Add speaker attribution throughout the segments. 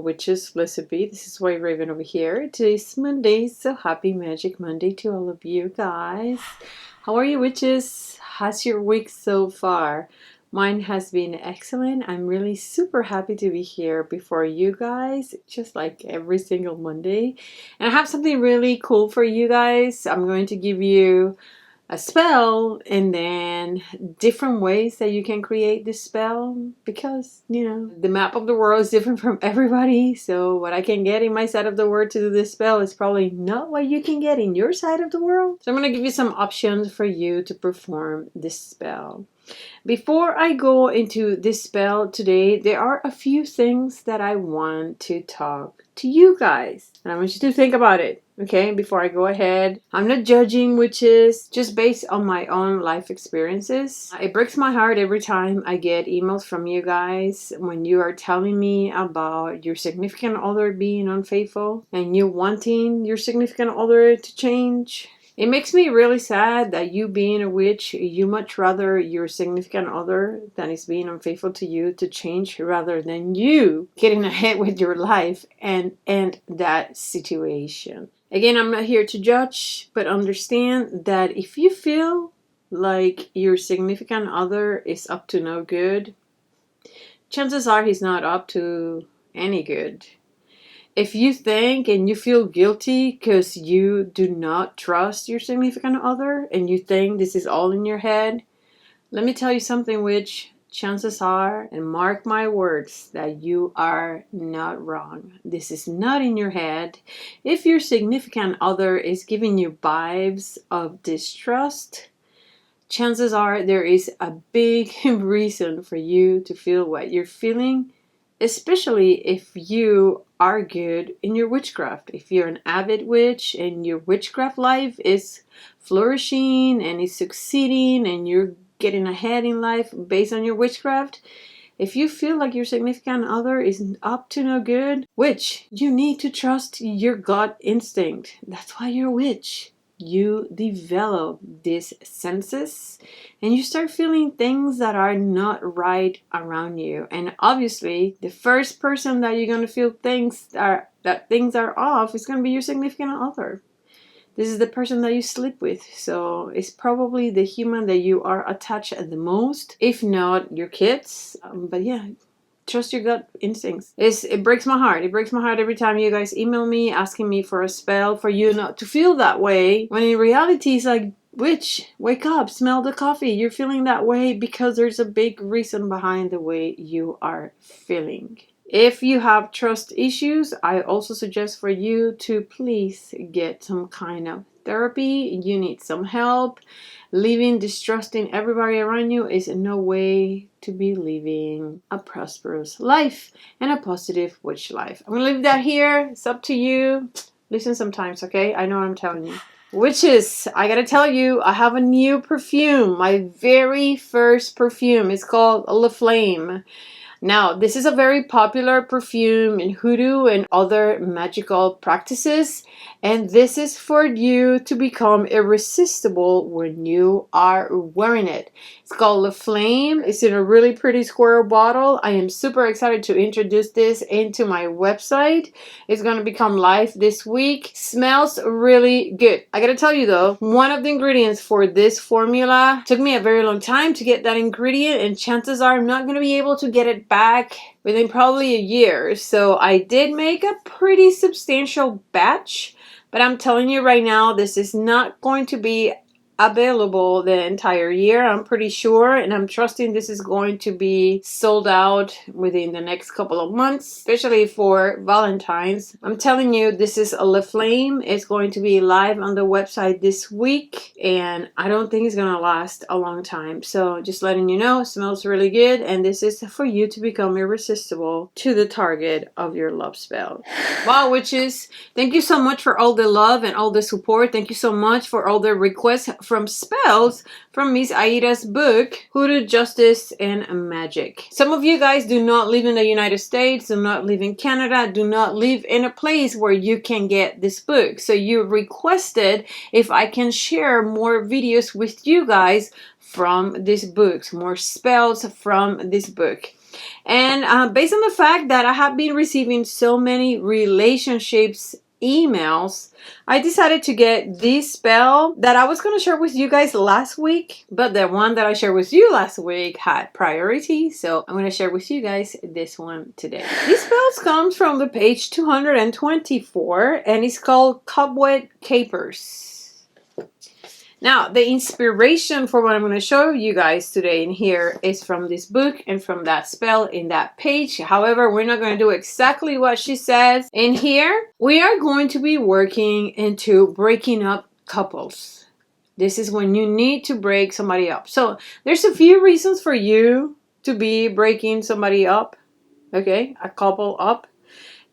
Speaker 1: witches, blessed be. This is WhiteRaven over here. Today's Monday, so happy Magic Monday to all of you guys. How are you, witches? How's your week so far? Mine has been excellent. I'm really super happy to be here before you guys, just like every single Monday. And I have something really cool for you guys. I'm going to give you a spell and then different ways that you can create this spell, because the map of the world is different from everybody. So what I can get in my side of the world to do this spell is probably not what you can get in your side of the world. So I'm going to give you some options for you to perform this spell. Before I go into this spell today, there are a few things that I want to talk to you guys, and I want you to think about it. Okay, before I go ahead, I'm not judging witches, just based on my own life experiences. It breaks my heart every time I get emails from you guys when you are telling me about your significant other being unfaithful and you wanting your significant other to change. It makes me really sad that you being a witch, you much rather your significant other that is being unfaithful to you to change rather than you getting ahead with your life and end that situation. Again, I'm not here to judge, but understand that if you feel like your significant other is up to no good, chances are he's not up to any good. If you think and you feel guilty because you do not trust your significant other and you think this is all in your head, let me tell you something, which chances are, and mark my words, that you are not wrong. This is not in your head. If your significant other is giving you vibes of distrust, chances are there is a big reason for you to feel what you're feeling, especially if you are good in your witchcraft. If you're an avid witch and your witchcraft life is flourishing and is succeeding and you're getting ahead in life based on your witchcraft, if you feel like your significant other is up to no good, witch, you need to trust your gut instinct. That's why you're a witch. You develop these senses and you start feeling things that are not right around you. And obviously, the first person that you're going to feel things are off is going to be your significant other. This is the person that you sleep with. So it's probably the human that you are attached at the most, if not your kids. But yeah, trust your gut instincts. It breaks my heart. It breaks my heart every time you guys email me asking me for a spell for you not to feel that way. When in reality, it's like, witch, wake up, smell the coffee. You're feeling that way because there's a big reason behind the way you are feeling. If you have trust issues, I also suggest for you to please get some kind of therapy. You need some help. Living distrusting everybody around you is no way to be living a prosperous life and a positive witch life. I'm gonna leave that here. It's up to you. Listen sometimes, okay? I know what I'm telling you. Witches, I gotta tell you, I have a new perfume. My very first perfume is called La Flame. Now, this is a very popular perfume in hoodoo and other magical practices, and this is for you to become irresistible when you are wearing it. It's called La Flame. It's in a really pretty square bottle. I am super excited to introduce this into my website. It's going to become live this week. Smells really good. I gotta tell you though, one of the ingredients for this formula took me a very long time to get that ingredient, and chances are I'm not going to be able to get it back within probably a year. So I did make a pretty substantial batch, but I'm telling you right now, this is not going to be available the entire year, I'm pretty sure, and I'm trusting this is going to be sold out within the next couple of months, especially for Valentine's. I'm telling you, this is a La Flame. It's going to be live on the website this week, and I don't think it's gonna last a long time. So just letting you know, it smells really good, and this is for you to become irresistible to the target of your love spell. Wow, witches, thank you so much for all the love and all the support. Thank you so much for all the requests from spells from Miss Aida's book, Hoodoo, Justice, and Magic. Some of you guys do not live in the United States, do not live in Canada, do not live in a place where you can get this book. So you requested if I can share more videos with you guys from this book, more spells from this book. And based on the fact that I have been receiving so many relationships emails, I decided to get this spell that I was going to share with you guys last week, but the one that I shared with you last week had priority, so I'm going to share with you guys this one today. This spell comes from the page 224, and it's called Cobweb Capers. Now, the inspiration for what I'm going to show you guys today in here is from this book and from that spell in that page. However, we're not going to do exactly what she says. In here, we are going to be working into breaking up couples. This is when you need to break somebody up. So, there's a few reasons for you to be breaking somebody up, okay? A couple up.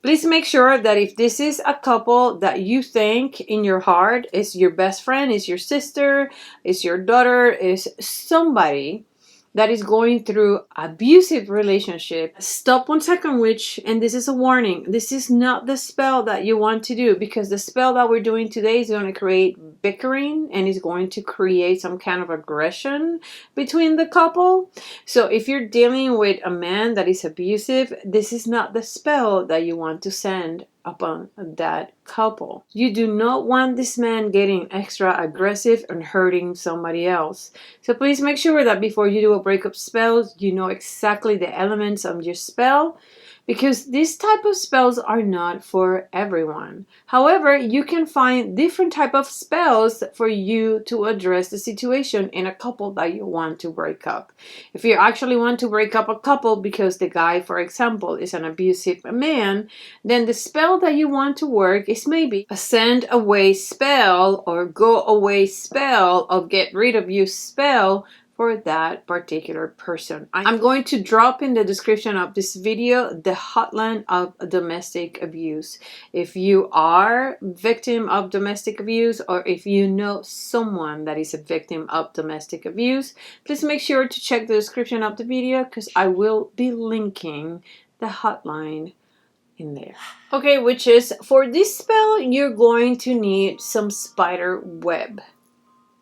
Speaker 1: Please make sure that if this is a couple that you think in your heart is your best friend, is your sister, is your daughter, is somebody that is going through abusive relationship, stop 1 second, witch, and this is a warning. This is not the spell that you want to do, because the spell that we're doing today is going to create bickering and is going to create some kind of aggression between the couple. So if you're dealing with a man that is abusive, this is not the spell that you want to send upon that couple. You do not want this man getting extra aggressive and hurting somebody else. So please make sure that before you do a breakup spell, you know exactly the elements of your spell, because this type of spells are not for everyone. However, you can find different type of spells for you to address the situation in a couple that you want to break up. If you actually want to break up a couple because the guy, for example, is an abusive man, then the spell that you want to work is maybe a send away spell or go away spell or get rid of you spell for that particular person. I'm going to drop in the description of this video the hotline of domestic abuse. If you are victim of domestic abuse, or if you know someone that is a victim of domestic abuse, please make sure to check the description of the video, because I will be linking the hotline in there. Okay, witches, for this spell you're going to need some spider web.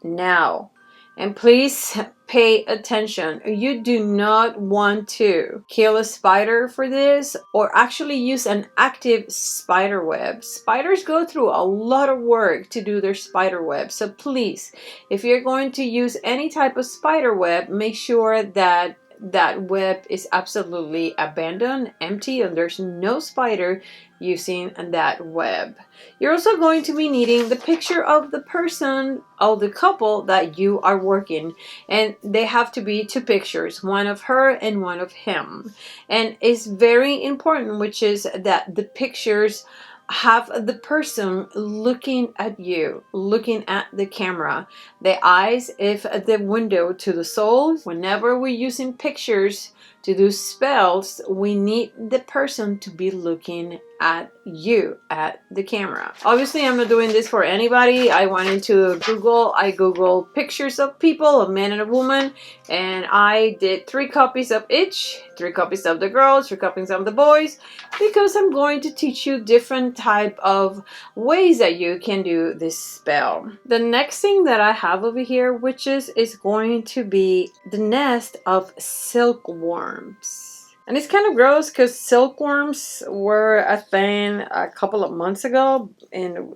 Speaker 1: Now, and please pay attention. You do not want to kill a spider for this, or actually use an active spider web. Spiders go through a lot of work to do their spider web. So please, if you're going to use any type of spider web, make sure that that web is absolutely abandoned, empty, and there's no spider using that web. You're also going to be needing the picture of the person, of the couple that you are working, and they have to be two pictures, one of her and one of him. And it's very important, which is that the pictures have the person looking at you, looking at the camera. The eyes is the window to the soul. Whenever we're using pictures to do spells, we need the person to be looking at you, at the camera. Obviously, I'm not doing this for anybody. I went into Google. I Googled pictures of people, a man and a woman, and I did 3 copies of each, 3 copies of the girls, 3 copies of the boys, because I'm going to teach you different type of ways that you can do this spell. The next thing that I have over here, witches, is going to be the nest of silkworms. And it's kind of gross because silkworms were a thing a couple of months ago in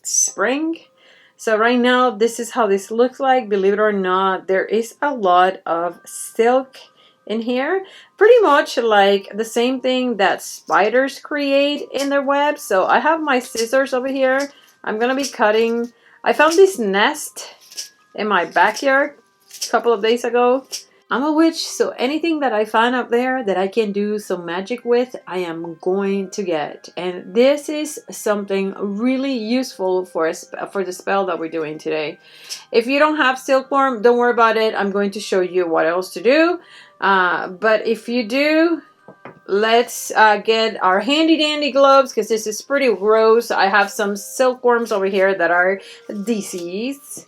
Speaker 1: spring. So right now, this is how this looks like. Believe it or not, there is a lot of silk in here. Pretty much like the same thing that spiders create in their web. So I have my scissors over here. I'm going to be cutting. I found this nest in my backyard a couple of days ago. I'm a witch, so anything that I find up there that I can do some magic with, I am going to get. And this is something really useful for the spell that we're doing today. If you don't have silkworm, don't worry about it. I'm going to show you what else to do. But if you do, let's get our handy dandy gloves, because this is pretty gross. I have some silkworms over here that are deceased.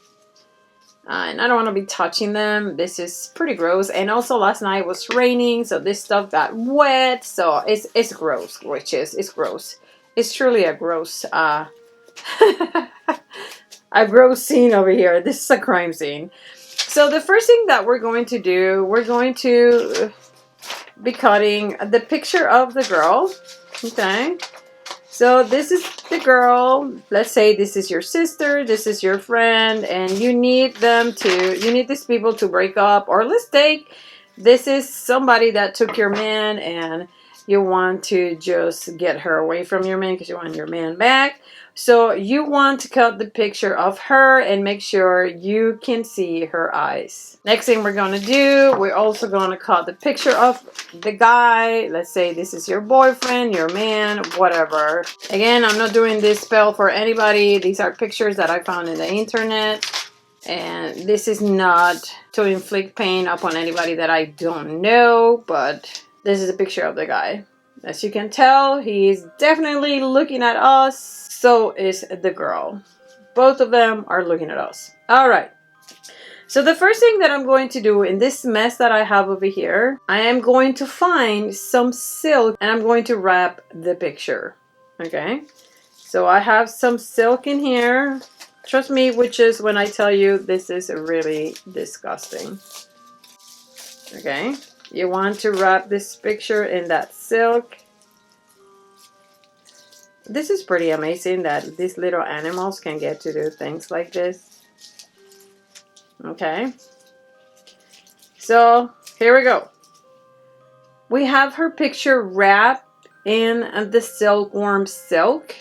Speaker 1: And I don't want to be touching them. This is pretty gross. And also last night was raining, so this stuff got wet. So it's gross, witches. It's gross. It's truly a gross a gross scene over here. This is a crime scene. So the first thing that we're going to do, we're going to be cutting the picture of the girl. Okay. So this is the girl. Let's say this is your sister, this is your friend, and you need these people to break up. Or let's take, this is somebody that took your man and you want to just get her away from your man because you want your man back. So you want to cut the picture of her and make sure you can see her eyes. Next thing we're going to do, we're also going to cut the picture of the guy. Let's say this is your boyfriend, your man, whatever. Again, I'm not doing this spell for anybody. These are pictures that I found in the internet. And this is not to inflict pain upon anybody that I don't know, but this is a picture of the guy. As you can tell, he's definitely looking at us. So is the girl. Both of them are looking at us. All right. So the first thing that I'm going to do in this mess that I have over here, I am going to find some silk and I'm going to wrap the picture. Okay. So I have some silk in here. Trust me, witches, when I tell you this is really disgusting. Okay. You want to wrap this picture in that silk. This is pretty amazing that these little animals can get to do things like this. Okay. So here we go. We have her picture wrapped in the silkworm silk.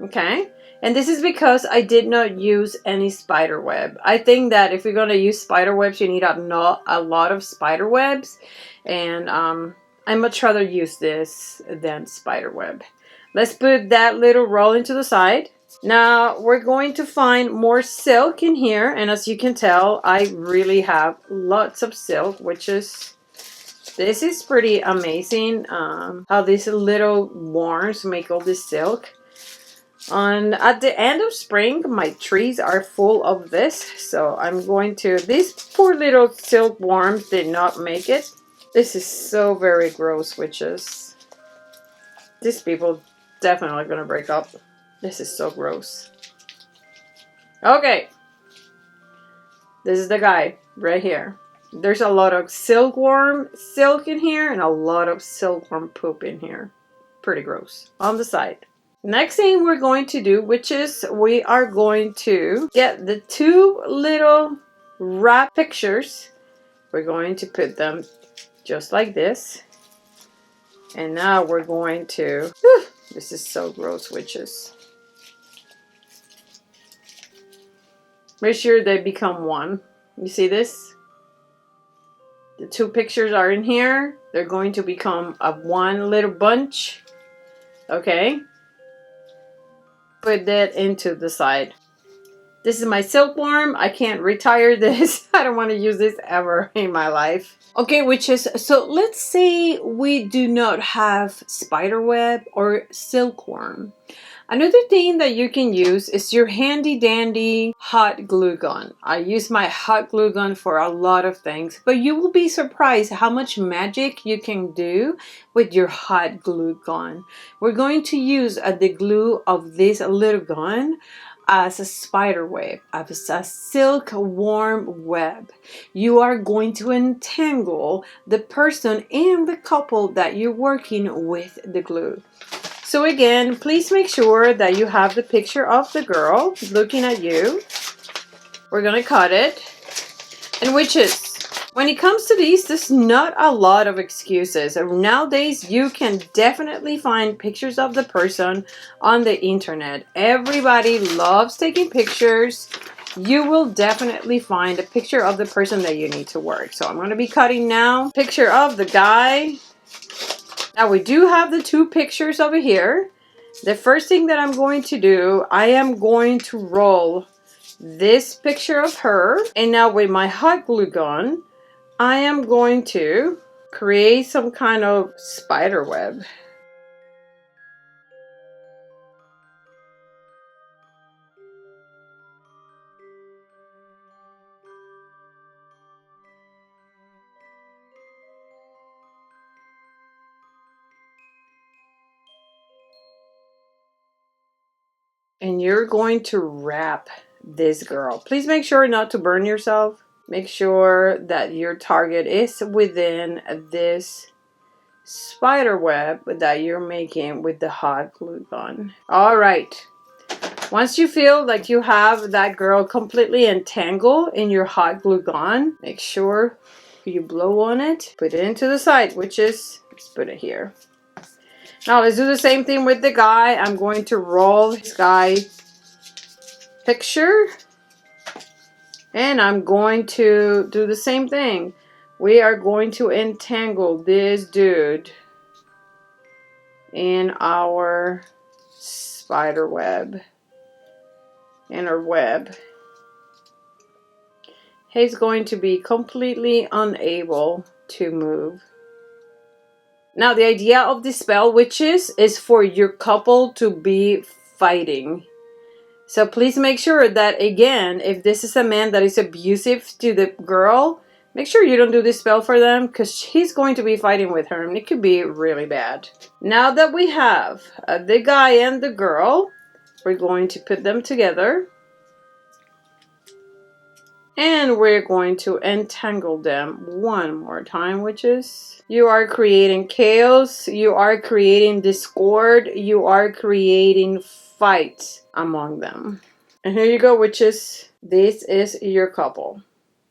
Speaker 1: Okay. And this is because I did not use any spider web. I think that if you're going to use spider webs, you need a lot of spider webs. And I much rather use this than spider web. Let's put that little roll into the side. Now we're going to find more silk in here. And as you can tell, I really have lots of silk, this is pretty amazing. How these little worms make all this silk. At the end of spring, my trees are full of this. So I'm going to, these poor little silkworms did not make it. This is so very gross, witches. These people definitely gonna break up. This is so gross. Okay. This is the guy right here. There's a lot of silkworm silk in here and a lot of silkworm poop in here. Pretty gross. On the side. Next thing we're going to do, which is we are going to get the two little wrap pictures. We're going to put them just like this. And now we're going to, this is so gross, witches. Make sure they become one. You see this? The two pictures are in here. They're going to become a one little bunch. Okay. Put that into the side. This is my silkworm. I can't retire this. I don't want to use this ever in my life. Okay, witches, so let's say we do not have spiderweb or silkworm. Another thing that you can use is your handy dandy hot glue gun. I use my hot glue gun for a lot of things, but you will be surprised how much magic you can do with your hot glue gun. We're going to use the glue of this little gun as a spider web, as a silkworm web. You are going to entangle the person and the couple that you're working with the glue. So again, please make sure that you have the picture of the girl looking at you. We're gonna cut it. And witches, when it comes to these, there's not a lot of excuses. Nowadays, you can definitely find pictures of the person on the internet. Everybody loves taking pictures. You will definitely find a picture of the person that you need to work. So I'm gonna be cutting now. Picture of the guy. Now we do have the two pictures over here. The first thing that I'm going to do, I am going to roll this picture of her. And now with my hot glue gun, I am going to create some kind of spider web. And you're going to wrap this girl. Please make sure not to burn yourself. Make sure that your target is within this spider web that you're making with the hot glue gun. All right. Once you feel like you have that girl completely entangled in your hot glue gun, make sure you blow on it, put it into the side, which is, let's put it here. Now let's do the same thing with the guy. I'm going to roll his guy picture. And I'm going to do the same thing. We are going to entangle this dude in our spider web. In our web. He's going to be completely unable to move. Now the idea of the spell, witches, is for your couple to be fighting. So please make sure that, again, if this is a man that is abusive to the girl, make sure you don't do this spell for them, because he's going to be fighting with her and it could be really bad. Now that we have the guy and the girl, we're going to put them together. And we're going to entangle them one more time, witches. You are creating chaos. You are creating discord. You are creating fight among them. And here you go, witches. This is your couple.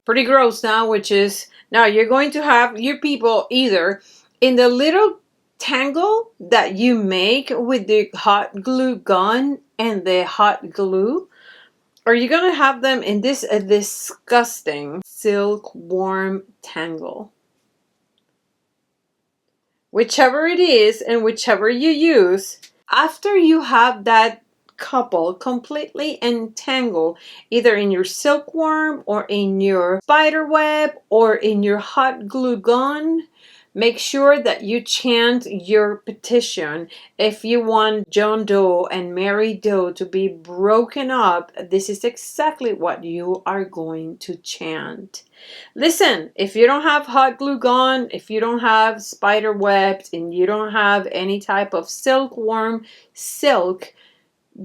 Speaker 1: Pretty gross now, witches. Now you're going to have your people either in the little tangle that you make with the hot glue gun and the hot glue, or you're going to have them in this disgusting silkworm tangle. Whichever it is and whichever you use, after you have that couple completely entangled, either in your silkworm or in your spider web or in your hot glue gun, make sure that you chant your petition. If you want John Doe and Mary Doe to be broken up, this is exactly what you are going to chant. Listen, if you don't have hot glue gun, if you don't have spider webs, and you don't have any type of silkworm silk,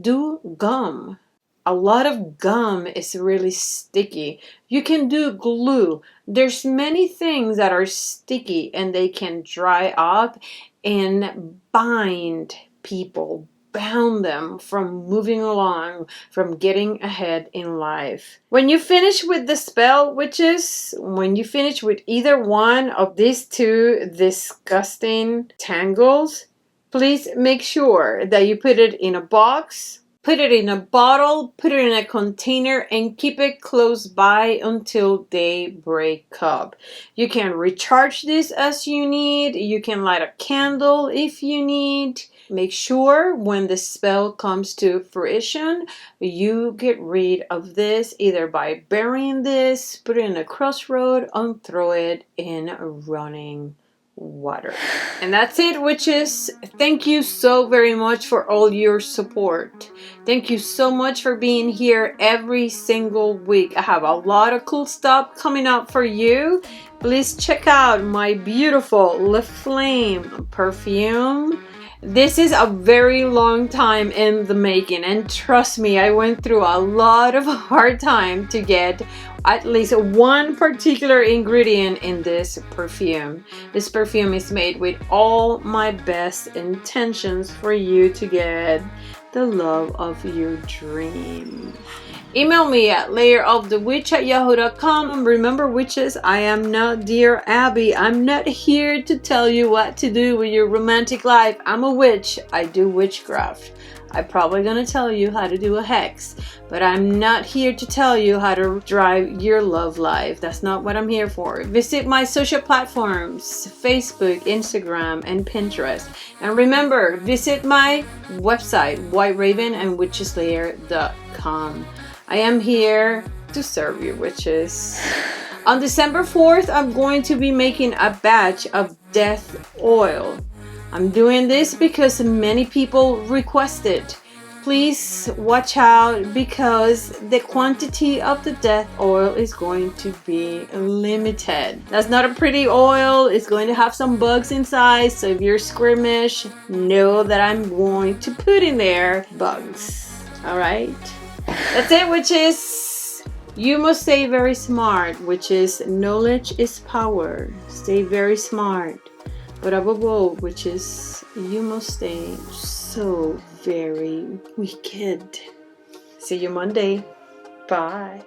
Speaker 1: do gum. A lot of gum is really sticky. You can do glue. There's many things that are sticky and they can dry up and bind people, bound them from moving along, from getting ahead in life. When you finish with the spell, witches, when you finish with either one of these two disgusting tangles, please make sure that you put it in a box, put it in a bottle, put it in a container, and keep it close by until they break up. You can recharge this as you need. You can light a candle if you need. Make sure when the spell comes to fruition, you get rid of this either by burying this, put it in a crossroad, and throw it in running water. And that's it, witches. Thank you so very much for all your support. Thank you so much for being here every single week. I have a lot of cool stuff coming up for you. Please check out my beautiful Le Flame perfume. This is a very long time in the making, and trust me, I went through a lot of hard time to get at least one particular ingredient in this perfume. This perfume is made with all my best intentions for you to get the love of your dream. Email me at lairofthewitch@yahoo.com. Remember, witches, I am not Dear Abby. I'm not here to tell you what to do with your romantic life. I'm a witch. I do witchcraft. I'm probably going to tell you how to do a hex, but I'm not here to tell you how to drive your love life. That's not what I'm here for. Visit my social platforms, Facebook, Instagram, and Pinterest. And remember, visit my website, WhiteRaven and witcheslayer.com. I am here to serve you, witches. On December 4th, I'm going to be making a batch of death oil. I'm doing this because many people requested. Please watch out because the quantity of the death oil is going to be limited. That's not a pretty oil. It's going to have some bugs inside. So if you're squirmish, know that I'm going to put in there bugs. All right. That's it, witches. You must stay very smart, witches. Knowledge is power. Stay very smart. But above all, witches, you must stay so very wicked. See you Monday. Bye.